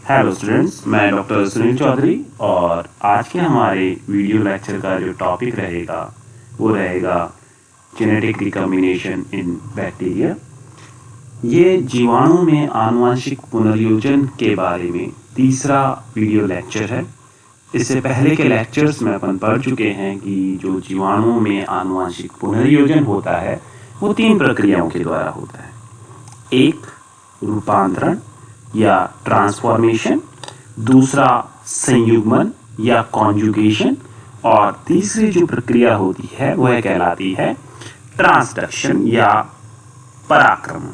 Hello students, मैं doctor Sunil Chaudhary और आज के हमारे वीडियो लेक्चर का जो टॉपिक रहेगा वो रहेगा जेनेटिक रिकॉम्बिनेशन इन बैक्टीरिया। ये जीवाणु में आनुवंशिक पुनर्योजन के बारे में तीसरा वीडियो लेक्चर है। इससे पहले के लेक्चर्स में अपन पढ़ चुके हैं कि जो जीवाणु में आनुवंशिक पुनर्योजन होता है वो तीन प्रक्रियाओं के द्वारा होता है। एक, रूपांतरण या ट्रांसफॉर्मेशन, दूसरा संयुग्मन या कॉन्जुगेशन, और तीसरी जो प्रक्रिया होती है वह कहलाती है ट्रांसडक्शन या पराक्रमण।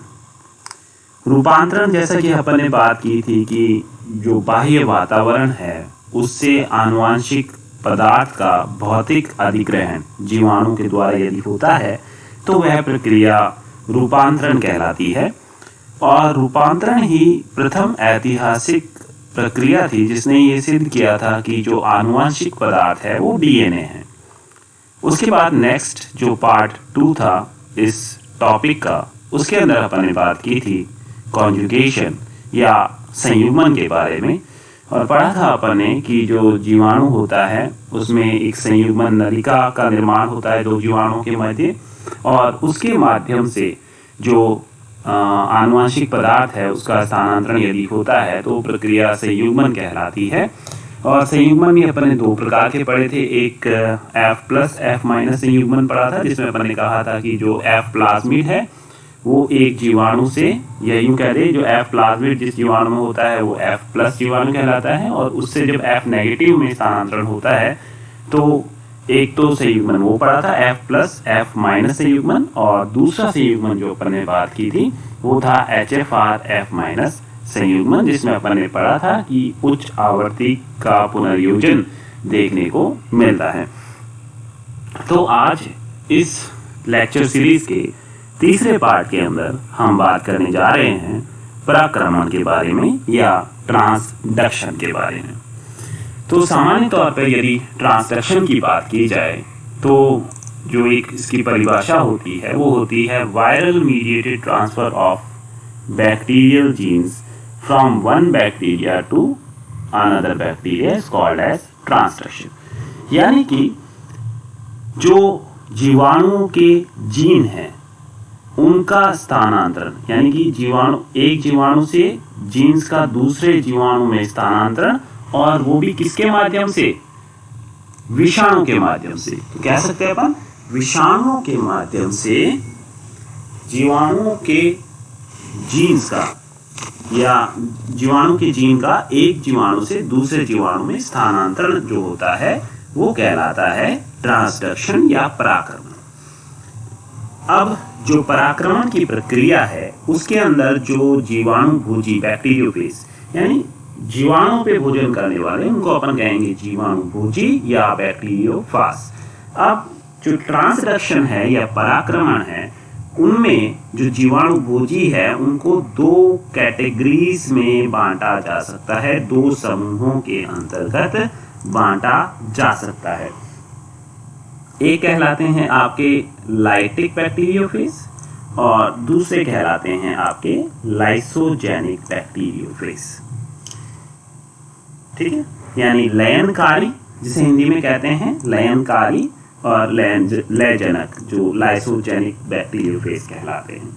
रूपांतरण, जैसा कि अपन ने बात की थी कि जो बाह्य वातावरण है उससे आनुवांशिक पदार्थ का भौतिक अधिग्रहण जीवाणु के द्वारा यदि होता है तो वह प्रक्रिया रूपांतरण कहलाती है। और रूपांतरण ही प्रथम ऐतिहासिक प्रक्रिया थी जिसने ये सिद्ध किया था कि जो आनुवंशिक पदार्थ है वो डीएनए है। उसके बाद नेक्स्ट जो पार्ट 2 था इस टॉपिक का, उसके अंदर अपन ने बात की थी कॉन्जुगेशन या संयुग्मन के बारे में, और पढ़ा था अपन ने कि जो जीवाणु होता है उसमें एक संयुग्मन नलिका का निर्माण होता है दो जीवाणुओं के मध्य, और उसके माध्यम से जो आनुवंशिक पदार्थ है उसका स्थानांतरण यदि होता है तो प्रक्रिया संयुग्मन कहलाती है। और संयुग्मन में अपन ने दो प्रकार के पढ़े थे, एक F+F- संयुग्मन पढ़ा था जिसमें अपन ने कहा था कि जो F प्लाज्मिड है वो एक जीवाणु से, या यूं कह दे जो F प्लाज्मिड जिस जीवाणु में होता है वो F+ जीवाणु कहलाता है, और उससे जब F नेगेटिव में स्थानांतरण होता है तो एक तो संयुग्मन वो पढ़ा था F+F- संयुग्मन, और दूसरा संयुग्मन जो अपन ने बात की थी वो था HFR-F- संयुग्मन, जिसमें अपन ने पढ़ा था कि उच्च आवृत्ति का पुनर्योजन देखने को मिलता है। तो आज इस लेक्चर सीरीज के तीसरे पार्ट के अंदर हम बात करने जा रहे हैं पराक्रमण के बारे में या ट्रांसडक्शन के बारे में। तो सामान्य तौर पर यदि ट्रांसडक्शन की बात की जाए तो जो एक इसकी परिभाषा होती है वो होती है viral mediated transfer of bacterial genes from one bacteria to another bacteria is called as transduction. यानी कि जो जीवाणुओं के जीन हैं उनका स्थानांतरण, यानी कि जीवाणु एक जीवाणु से जीन्स का दूसरे जीवाणु में स्थानांतरण, और वो भी किसके माध्यम से? विषाणु के माध्यम से। तो कह सकते हैं अपन विषाणुओं के माध्यम से जीवाणुओं के जीन्स का या जीवाणु के जीन का एक जीवाणु से दूसरे जीवाणु में स्थानांतरण जो होता है वो कहलाता है ट्रांसडक्शन या पराक्रमण। अब जो पराक्रमण की प्रक्रिया है उसके अंदर जो जीवाणु भोजी बैक्टीरियोफेज, यानी जीवाणु पे भोजन करने वाले, उनको अपन कहेंगे जीवाणु भोजी या बैक्टीरियोफाज। अब जो ट्रांसडक्शन है या पराक्रमण है उनमें जो जीवाणु भोजी है उनको दो कैटेगरीज में बांटा जा सकता है, दो समूहों के अंतर्गत बांटा जा सकता है। एक कहलाते हैं आपके लाइटिक बैक्टीरियोफेज और दूसरे कहलाते हैं आपके लाइसोजेनिक बैक्टीरियोफेज। ठीक है, यानी लयनकारी जिसे हिंदी में कहते हैं लयनकारी, और लयजनक जो लाइसोजेनिक बैक्टीरियोफेज कहलाते हैं।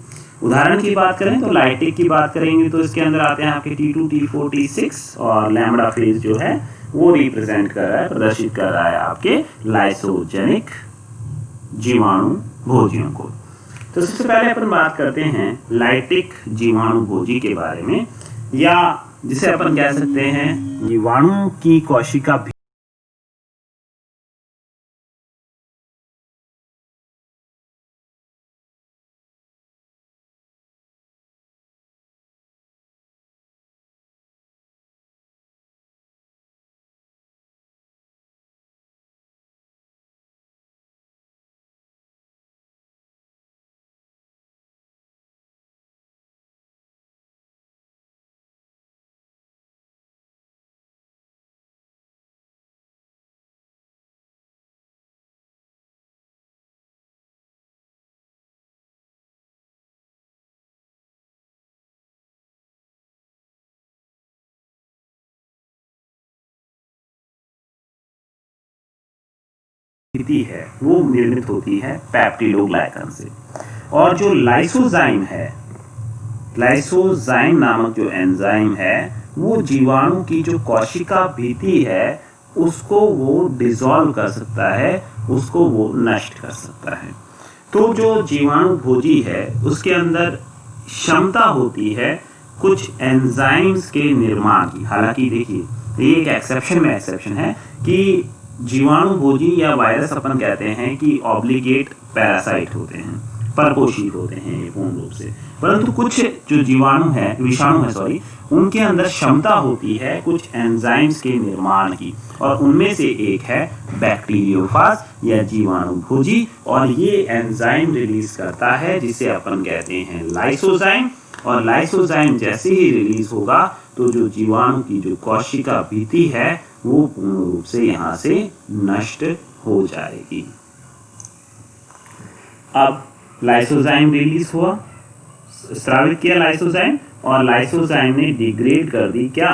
उदाहरण की बात करें तो लाइटिक की बात करेंगे तो इसके अंदर आते हैं आपके T2, T4, T6, और लैम्बडा फेज जो है वो रिप्रेजेंट कर रहा है, प्रदर्शित कर रहा है आपके लाइसोजेनिक जीवाणु भोजियों को। तो सबसे पहले अपन बात करते हैं लाइटिक जीवाणु भोजी के बारे में, या जिसे अपन कह सकते हैं जीवाणु की कोशिका भीति है वो निर्मित होती है पेप्टिडोग्लाइकन से। और जो लाइसोजाइम है, लाइसोजाइम नामक जो एंजाइम है वो जीवाणु की जो कोशिका भीति है उसको वो डिसॉल्व कर सकता है, उसको वो नष्ट कर सकता है। तो जो जीवाणु भोजी है उसके अंदर क्षमता होती है कुछ एंजाइम्स के निर्माण की। हालांकि देखिए ये एक एक्सेप्शन में एक्सेप्शन है कि जीवाणु भोजी या वायरस अपन कहते हैं कि ऑब्लिगेट पैरासाइट होते हैं, परपोषित होते हैं ये पूर्ण रूप से, परंतु कुछ जो जीवाणु है, विषाणु है सॉरी, उनके अंदर क्षमता होती है कुछ एंजाइम्स के निर्माण की, और उनमें से एक है बैक्टीरियोफाज या जीवाणु भोजी, और ये एंजाइम रिलीज करता है जिसे अपन कहते हैं लाइसोजाइम। और लाइसोजाइम जैसे ही रिलीज होगा तो जो जीवाणु की जो कोशिका भीति है वो पूर्ण रूप से यहाँ से नष्ट हो जाएगी। अब लाइसोजाइम रिलीज हुआ, स्रावित किया लाइसोजाइम, और लाइसोजाइम ने डिग्रेड कर दी क्या,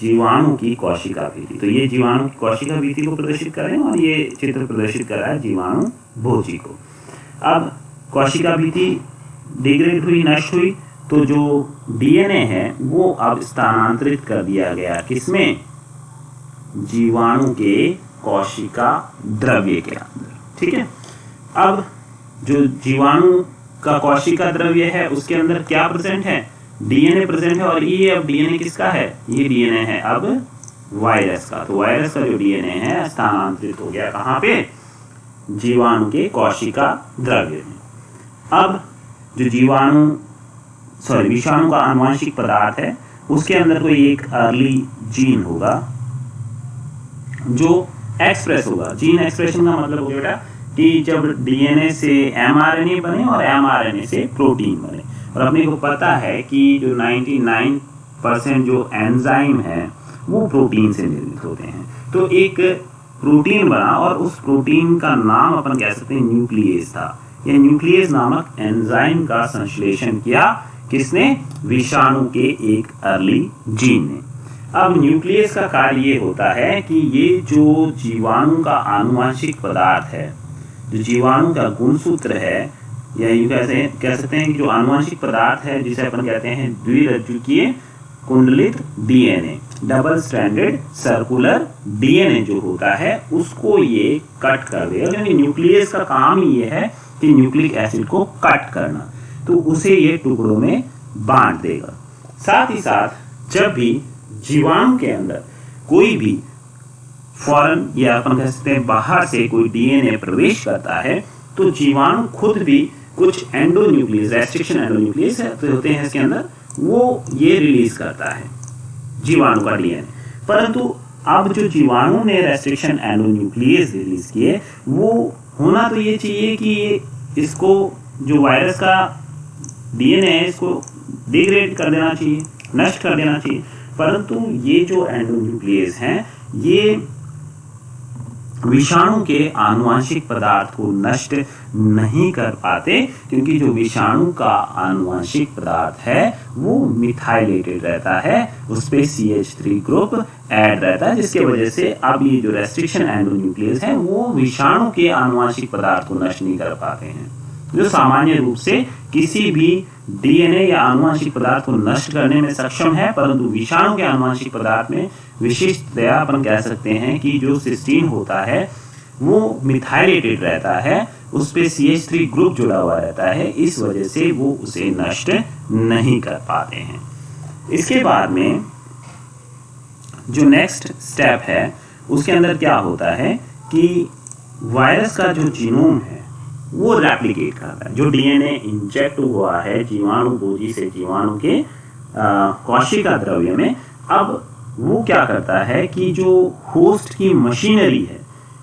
जीवाणु की कोशिका भीति। तो ये जीवाणु की कोशिका भीति को प्रदर्शित कर रहे हैं और ये चित्र प्रदर्शित कर रहा है जीवाणु भोजी को। अब कोशिका भीति डिग्रेड हुई, नष्ट हुई, तो जो डीएनए है वो अब स्थानांतरित कर दिया गया किसमें, जीवाणु के कोशिका द्रव्य के अंदर। ठीक है, अब जो जीवाणु का कोशिका द्रव्य है उसके अंदर क्या प्रेजेंट है, डीएनए प्रेजेंट है, और ये अब डीएनए किसका है, ये डीएनए है अब वायरस का। तो वायरस का जो डीएनए है स्थानांतरित हो गया कहाँ पे, जीवाणु के कोशिका द्रव्य में। अब जो विषाणु का आनुवंशिक पदार्थ है उसके अंदर कोई एक अर्ली जीन होगा जो एक्सप्रेस होगा। जीन एक्सप्रेशन का मतलब हो बेटा कि जब डीएनए से एमआरएनए बने और एमआरएनए से प्रोटीन बने, और अपने को पता है कि जो 99% जो एंजाइम है वो प्रोटीन से निर्मित होते हैं। तो एक प्रोटीन बना और उस प्रोटीन का नाम अपन कह सकते हैं न्यूक्लियस था। यह न्यूक्लियस नामक एंजाइम का संश्लेषण किया किसने, विषाणु के एक अर्ली जीन ने। अब न्यूक्लियस का कार्य ये होता है कि ये जो जीवाणु का आनुवंशिक पदार्थ है, जो जीवाणु का गुणसूत्र है, या यूं कह सकते हैं कि जो आनुवंशिक पदार्थ है जिसे अपन कहते हैं द्विरज्जुकीय कुंडलित DNA, double stranded circular DNA जो होता है उसको ये कट कर देगा। क्योंकि न्यूक्लियस का काम ही ये है कि न्यूक्लिक एसिड को कट करना, तो उसे ये टुकड़ों में बांट देगा। साथ ही साथ जब भी जीवाणु के अंदर कोई भी फॉरेन या अपन कह सकते हैं बाहर से कोई डीएनए प्रवेश करता है तो जीवाणु खुद भी कुछ एंडोन्यूक्लियस, रेस्ट्रिक्शन एंडोन्यूक्लियस होते हैं इसके अंदर, वो ये रिलीज करता है जीवाणु का डीएनए। परंतु अब जो जीवाणु ने रेस्ट्रिक्शन एंडोन्यूक्लियस रिलीज किए वो होना तो ये चाहिए कि इसको जो वायरस का डीएनए है इसको डिग्रेड कर देना चाहिए, नष्ट कर देना चाहिए, परंतु ये जो एंडोन्यूक्लियस हैं ये विषाणु के आनुवंशिक पदार्थ को नष्ट नहीं कर पाते, क्योंकि जो विषाणु का आनुवंशिक पदार्थ है वो मिथाइलेटेड रहता है, उस पे CH3 ग्रुप ऐड रहता है, जिसके वजह से अब ये जो रेस्ट्रिक्शन एंडोन्यूक्लियस है वो विषाणु के आनुवंशिक पदार्थ को नष्ट नहीं कर पाते हैं, जो सामान्य रूप से किसी भी डीएनए या आनुवंशिक पदार्थ को नष्ट करने में सक्षम है। परंतु विषाणु के आनुवंशिक पदार्थ में विशिष्टतया अपन कह सकते हैं कि जो सिस्टीन होता है वो मिथाइलेटेड रहता है, उस पे CH3 ग्रुप जुड़ा हुआ रहता है, इस वजह से वो उसे नष्ट नहीं कर पाते हैं। इसके बाद में जो नेक्स्ट स्टेप है उसके अंदर क्या होता है कि वायरस का जो जीनोम है वो रेप्लिकेट करता है। जो डीएनए इंजेक्ट हुआ है जीवाणु भोजी से जीवाणु के कोशिका द्रव्य में, अब वो क्या करता है कि जो होस्ट की मशीनरी है,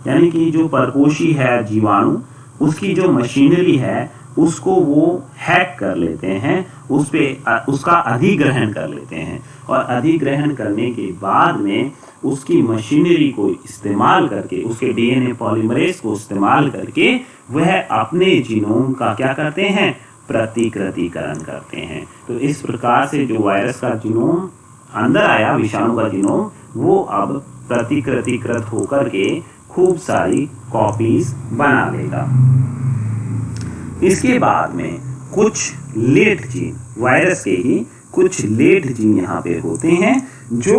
यानी कि जो परपोषी है जीवाणु, उसकी जो मशीनरी है उसको वो हैक कर लेते हैं, उसका अधिग्रहण कर लेते हैं, और अधिग्रहण करने के बाद में उसकी मशीनरी को इस्तेमाल करके, उसके डीएनए पॉलीमरेज को इस्तेमाल करके वह अपने जीनोम का क्या करते हैं, प्रतिकृतिकरण करते हैं। तो इस प्रकार से जो वायरस का जीनोम अंदर आया, विषाणु का जीनोम, वो अब प्रतिकृतिकृत होकर के खूब सारी कॉपीज बना लेगा। इसके बाद में कुछ लेट जीन, वायरस के ही कुछ लेट जीन यहाँ पे होते हैं जो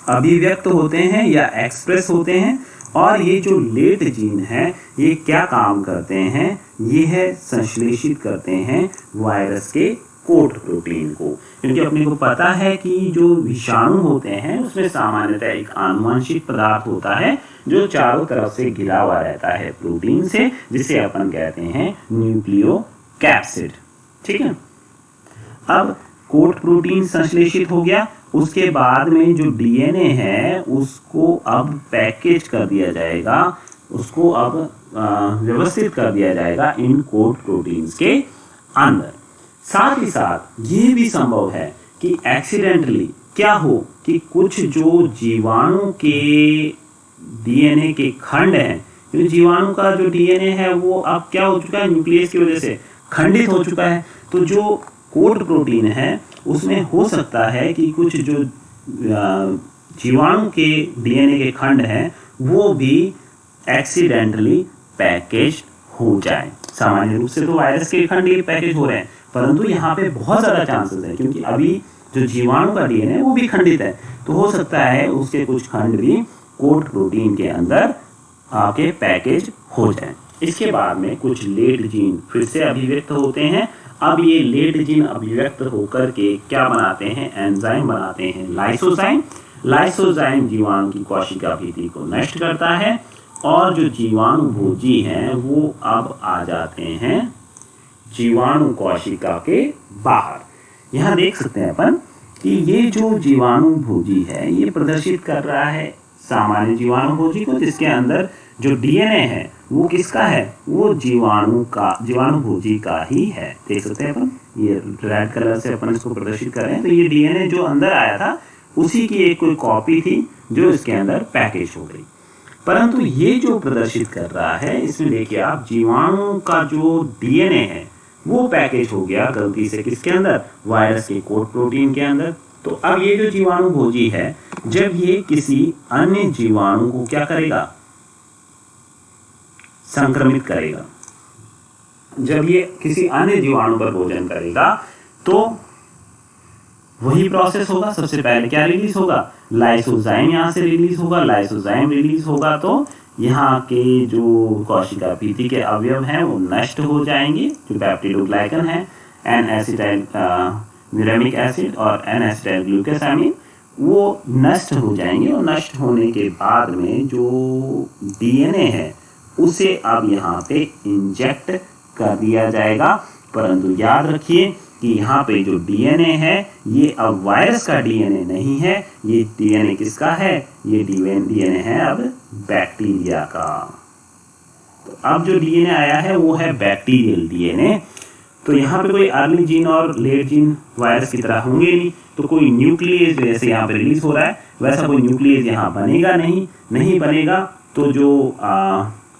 अभिव्यक्त होते हैं या एक्सप्रेस होते हैं। और ये जो लेट जीन है ये क्या काम करते हैं, ये है संश्लेषित करते हैं वायरस के कोड प्रोटीन को। क्योंकि अपने को पता है कि जो विषाणु होते हैं उसमें सामान्यतः एक आनुवंशिक पदार्थ होता है जो चारों तरफ से घिरा हुआ रहता है प्रोटीन से, जिसे अपन कहते हैं न्यूक्लियोकैप्सिड। ठीक है, अब कोड प्रोटीन संश्लेषित हो गया, उसके बाद में जो डीएनए है उसको अब पैकेज कर दिया जाएगा, उसको अब व्यवस्थित कर दिया जाएगा इन कोड प्रोटीन्स के अंदर। साथ ही साथ ये भी संभव है कि एक्सीडेंटली क्या हो कि कुछ जो जीवाणु के डीएनए के खंड हैं, क्योंकि जीवाणु का जो डीएनए है वो अब क्या हो चुका है, न्यूक्लियस की वजह से खंडित हो चुका है। तो जो कोड प्रोटीन है उसमें हो सकता है कि कुछ जो जीवाणु के डीएनए के खंड हैं वो भी एक्सीडेंटली पैकेज हो जाए। सामान्य रूप से तो वायरस के खंड ही पैकेज हो रहे हैं, परंतु यहाँ पे बहुत ज़्यादा चांसेस है क्योंकि अभी जो जीवाणु का डीएनए वो भी खंडित है, तो हो सकता है उसके कुछ खंड भी कोड प्रोटीन के अंदर आके पैकेज हो जाए। इसके बाद में कुछ लेट जीन फिर से अभिव्यक्त होते हैं। अब ये लेट जीन अभिव्यक्त होकर के क्या बनाते हैं, एंजाइम बनाते हैं लाइसोजाइम। लाइसोजाइम जीवाणु की कोशिका भित्ति को नष्ट करता है और जो जीवाणु भोजी हैं वो अब आ जाते हैं जीवाणु कोशिका के बाहर। यहाँ देख सकते हैं अपन कि ये जो जीवाणु भोजी है ये प्रदर्शित कर रहा है सामान्य जीवाणु भोजी को, जिसके अंदर जो डीएनए है वो किसका है, वो जीवाणु भोजी का ही है। देख सकते हैं अपन, ये रेड कलर से अपन इसको प्रदर्शित कर रहे हैं। तो ये डीएनए जो अंदर आया था उसी की एक कोई कॉपी थी जो इसके अंदर पैकेज हो गई। परंतु ये जो प्रदर्शित कर रहा है इसमें देखिए आप, जीवाणु का जो डीएनए है वो पैकेज हो गया गलती से किसके अंदर, वायरस के कोड प्रोटीन के अंदर। तो अब ये जो जीवाणु भोजी है जब ये किसी अन्य जीवाणु को क्या करेगा, संक्रमित करेगा, जब ये किसी अन्य जीवाणु पर भोजन करेगा तो वही प्रोसेस होगा। सबसे पहले क्या रिलीज होगा, लाइसोजाइम यहाँ से रिलीज होगा। लाइसोजाइम रिलीज होगा तो यहाँ के जो कोशिका भित्ति के अवयव हैं वो नष्ट हो जाएंगे, जो पेप्टिडोग्लाइकन है, एन एसिटाइल न्यूरेमिक एसिड और एन एसिटाइल ग्लूकोसामिन, वो नष्ट हो जाएंगे। और नष्ट होने के बाद में जो डीएनए है उसे अब यहाँ पे इंजेक्ट कर दिया जाएगा। परंतु याद रखिए कि यहाँ पे जो डीएनए है ये अब वायरस का डीएनए नहीं है, ये डीएनए किसका है, ये डीएनए है अब बैक्टीरिया का। तो अब जो डीएनए आया है वो है बैक्टीरियल डीएनए। तो यहाँ पे कोई अर्ली जीन और लेट जीन वायरस की तरह होंगे नहीं, तो कोई न्यूक्लियस जैसे यहाँ पे रिलीज हो रहा है वैसा कोई न्यूक्लियस यहाँ बनेगा नहीं बनेगा। तो जो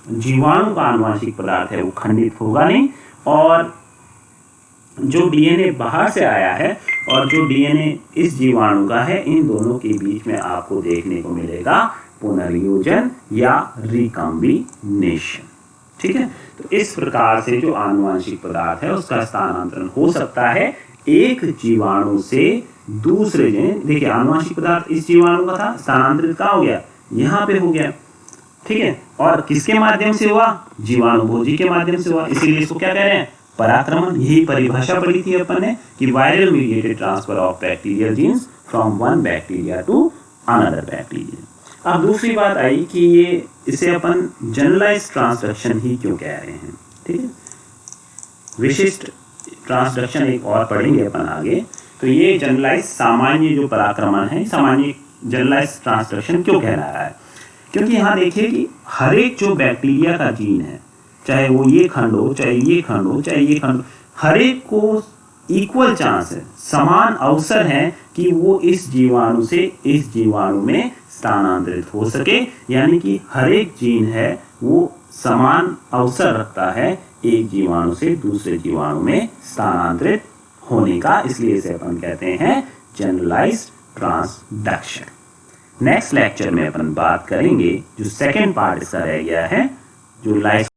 जीवाणु का आनुवंशिक पदार्थ है वो खंडित होगा नहीं, और जो डीएनए बाहर से आया है और जो डीएनए इस जीवाणु का है, इन दोनों के बीच में आपको देखने को मिलेगा पुनर्योजन या रिकॉम्बिनेशन। ठीक है, तो इस प्रकार से जो आनुवंशिक पदार्थ है उसका स्थानांतरण हो सकता है एक जीवाणु से दूसरे। देखिए आनुवंशिक पदार्थ इस जीवाणु का था, स्थानांतरित कहाँ हो गया, यहाँ पे हो गया। ठीक है, और किसके माध्यम से हुआ, जीवाणु भोजी के माध्यम से हुआ, इसीलिए इसको क्या कह रहे हैं, पराक्रमण। यही परिभाषा पढ़ी थी अपन ने कि viral mediated transfer of bacterial genes from one bacteria to another bacteria. अब दूसरी बात आई कि ये इसे अपन जनरलाइज्ड ट्रांसडक्शन ही क्यों कह रहे हैं। ठीक है, विशिष्ट ट्रांसडक्शन एक और पढ़ेंगे अपन आगे। तो ये जनरलाइज सामान्य जो पराक्रमण है, सामान्य जनरलाइज्ड ट्रांसडक्शन क्यों कह रहा है, क्योंकि यहाँ देखिए कि हर एक जो बैक्टीरिया का जीन है, चाहे वो ये खंड हो, चाहे ये खंड हो, चाहे ये खंड हो, हर एक को इक्वल चांस है, समान अवसर है कि वो इस जीवाणु से इस जीवाणु में स्थानांतरित हो सके। यानी कि हर एक जीन है वो समान अवसर रखता है एक जीवाणु से दूसरे जीवाणु में स्थानांतरित होने का, इसलिए इसे अपन कहते हैं जनरलाइज्ड ट्रांसडक्शन। नेक्स्ट लेक्चर में अपन बात करेंगे जो सेकेंड पार्ट इसका रह गया है, जो लाइफ